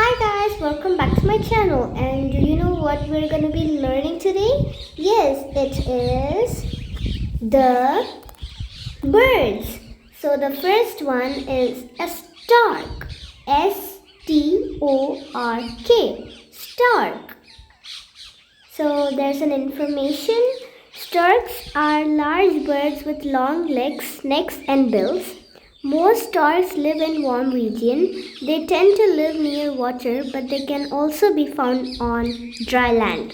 Hi guys, welcome back to my channel. And do you know what we're going to be learning today? Yes, it is the birds. So the first one is a stork. S-T-O-R-K. Stork. So there's an information. Storks are large birds with long legs, necks and bills. Most storks live in warm regions. They tend to live near water, but they can also be found on dry land.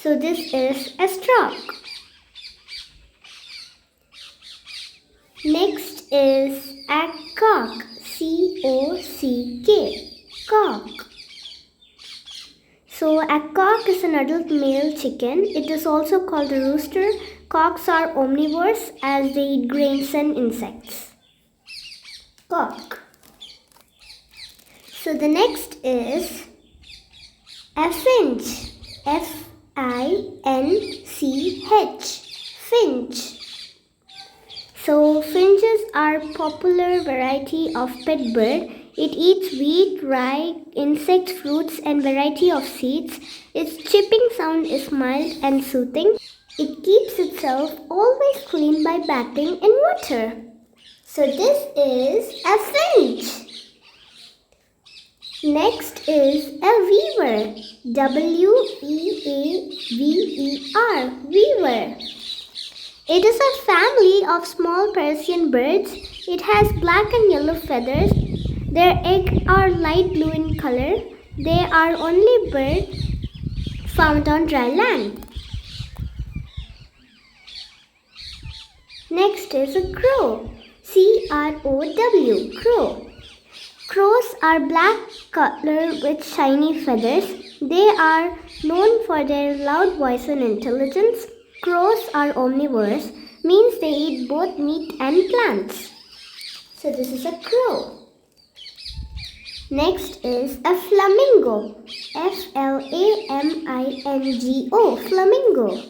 So this is a stork. Next is a cock. C-O-C-K. Cock. So a cock is an adult male chicken. It is also called a rooster. Cocks are omnivores as they eat grains and insects. Cock. So the next is a finch. F-I-N-C-H. Finch. So finches are popular variety of pet bird. It eats wheat, rye, insects, fruits and variety of seeds. Its chirping sound is mild and soothing. It keeps itself always clean by bathing in water. So this is a finch. Next is a weaver. W-E-A-V-E-R. Weaver. It is a family of small Persian birds. It has black and yellow feathers. Their eggs are light blue in color. They are only bird found on dry land. Next is a crow. C-R-O-W. Crow. Crows are black color with shiny feathers. They are known for their loud voice and intelligence. Crows are omnivores, means they eat both meat and plants. So this is a crow. Next is a flamingo. F-L-A-M-I-N-G-O. Flamingo.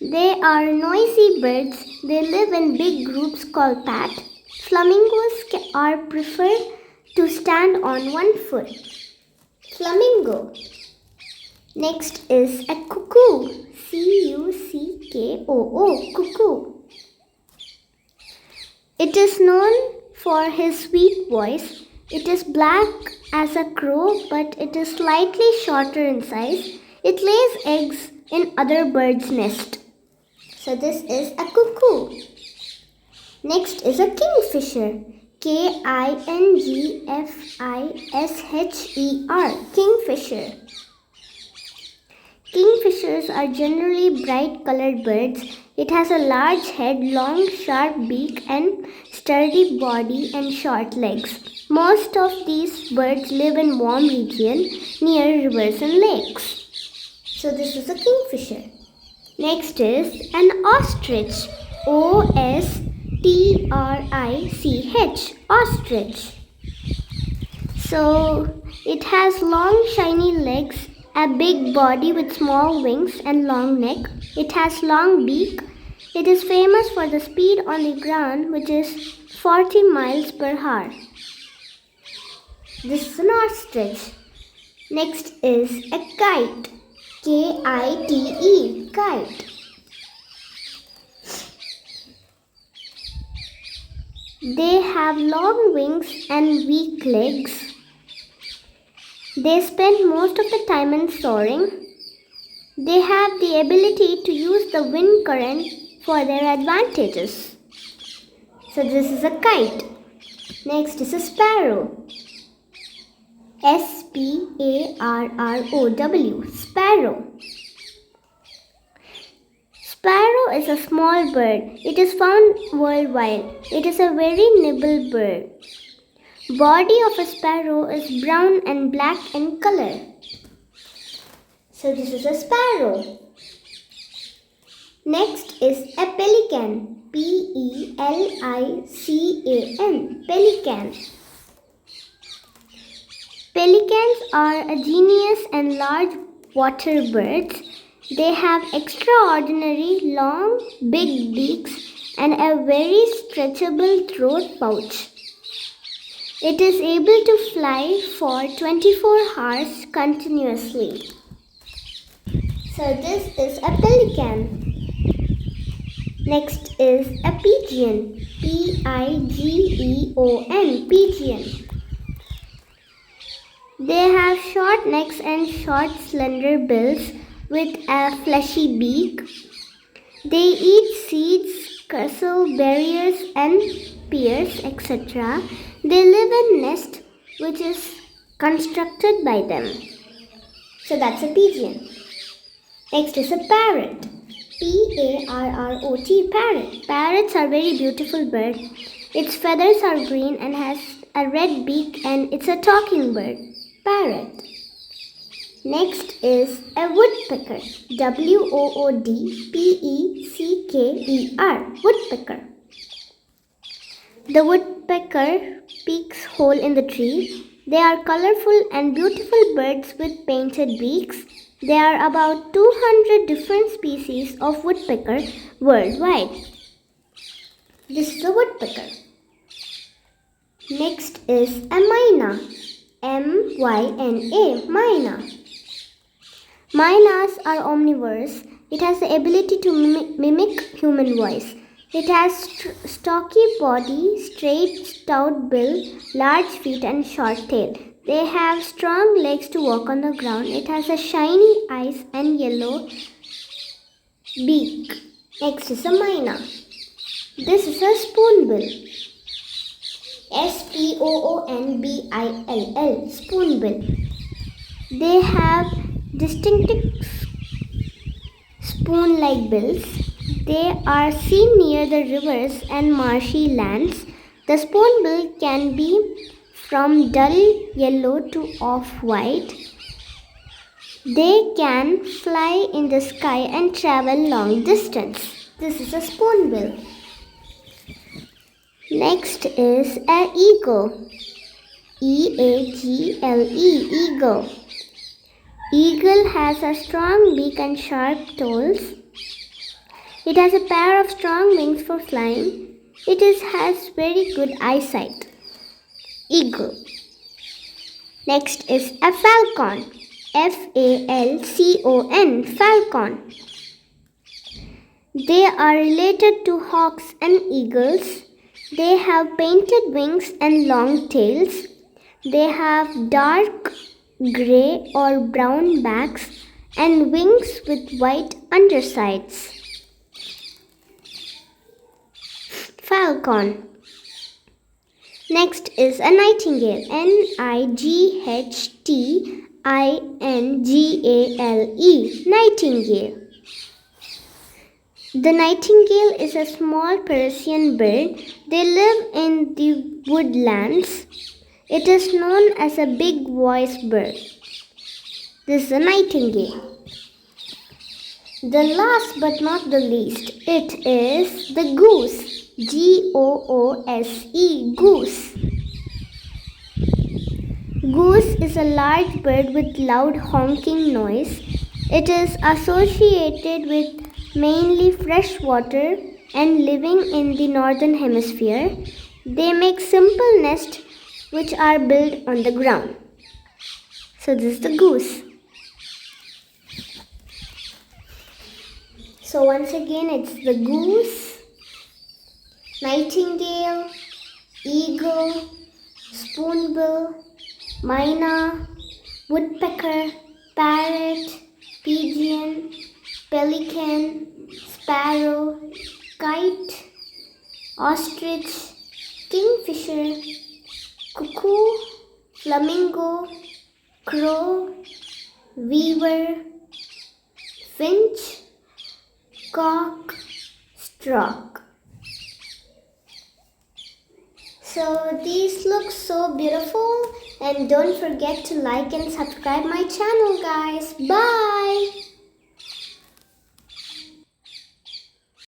They are noisy birds. They live in big groups called pack. Flamingos are preferred to stand on one foot. Flamingo. Next is a cuckoo. C-U-C-K-O-O. Cuckoo. It is known for his sweet voice. It is black as a crow, but it is slightly shorter in size. It lays eggs in other birds' nests. So this is a cuckoo. Next is a kingfisher. K-I-N-G-F-I-S-H-E-R. Kingfisher. Kingfishers are generally bright colored birds. It has a large head, long sharp beak and sturdy body and short legs. Most of these birds live in warm regions near rivers and lakes. So this is a kingfisher. Next is an ostrich. O-S-T-R-I-C-H. Ostrich. So it has long shiny legs, a big body with small wings and long neck. It has long beak. It is famous for the speed on the ground, which is 40 miles per hour. This is an ostrich. Next is a kite. K-I-T-E. Kite. They have long wings and weak legs. They spend most of the time in soaring. They have the ability to use the wind current for their advantages. So this is a kite. Next is a sparrow. S-P-A-R-R-O-W. Sparrow. Sparrow is a small bird. It is found worldwide. It is a very nimble bird. Body of a sparrow is brown and black in color. So this is a sparrow. Next is a pelican. P-E-L-I-C-A-N. Pelican. Pelicans are a genus and large water birds. They have extraordinary long, big beaks and a very stretchable throat pouch. It is able to fly for 24 hours continuously. So this is a pelican. Next is a pigeon. Pigeon. Pigeon. They have short necks and short slender bills with a fleshy beak. They eat seeds, crescent berries and pears, etc. They live in nest which is constructed by them. So that's a pigeon. Next is a parrot. Parrot. Parrot. Parrots are very beautiful bird. Its feathers are green and has a red beak and it's a talking bird. Parrot. Next is a woodpecker. Woodpecker. Woodpecker. The woodpecker peeks hole in the tree. They are colorful and beautiful birds with painted beaks. There are about 200 different species of woodpecker worldwide. This is a woodpecker. Next is a myna. Myna. Myna. Mynas are omnivorous. It has the ability to mimic human voice. It has stocky body, straight stout bill, large feet and short tail. They have strong legs to walk on the ground. It has a shiny eyes and yellow beak. Next is a myna. This is a spoonbill. Spoonbill. Spoonbill. They have distinctive spoon-like bills. They are seen near the rivers and marshy lands. The spoonbill can be from dull yellow to off-white. They can fly in the sky and travel long distance. This is a spoonbill. Next is an eagle. Eagle. Eagle. Eagle has a strong beak and sharp toes. It has a pair of strong wings for flying. It has very good eyesight. Eagle. Next is a falcon. Falcon. Falcon. They are related to hawks and eagles. They have painted wings and long tails. They have dark gray or brown backs and wings with white undersides. Falcon. Next is a nightingale. Nighttingale. Nightingale. The nightingale is a small Persian bird. They live in the woodlands. It is known as a big voice bird. This is a nightingale. The last but not the least, it is the goose. Goose. Goose. Goose is a large bird with loud honking noise. It is associated with mainly fresh water and living in the northern hemisphere. They make simple nests which are built on the ground. So this is the goose. So once again it's the goose, nightingale, eagle, spoonbill, myna, woodpecker, parrot, pigeon, pelican, sparrow, kite, ostrich, kingfisher, cuckoo, flamingo, crow, weaver, finch, cock, stork. So these look so beautiful, and don't forget to like and subscribe my channel, guys. Bye.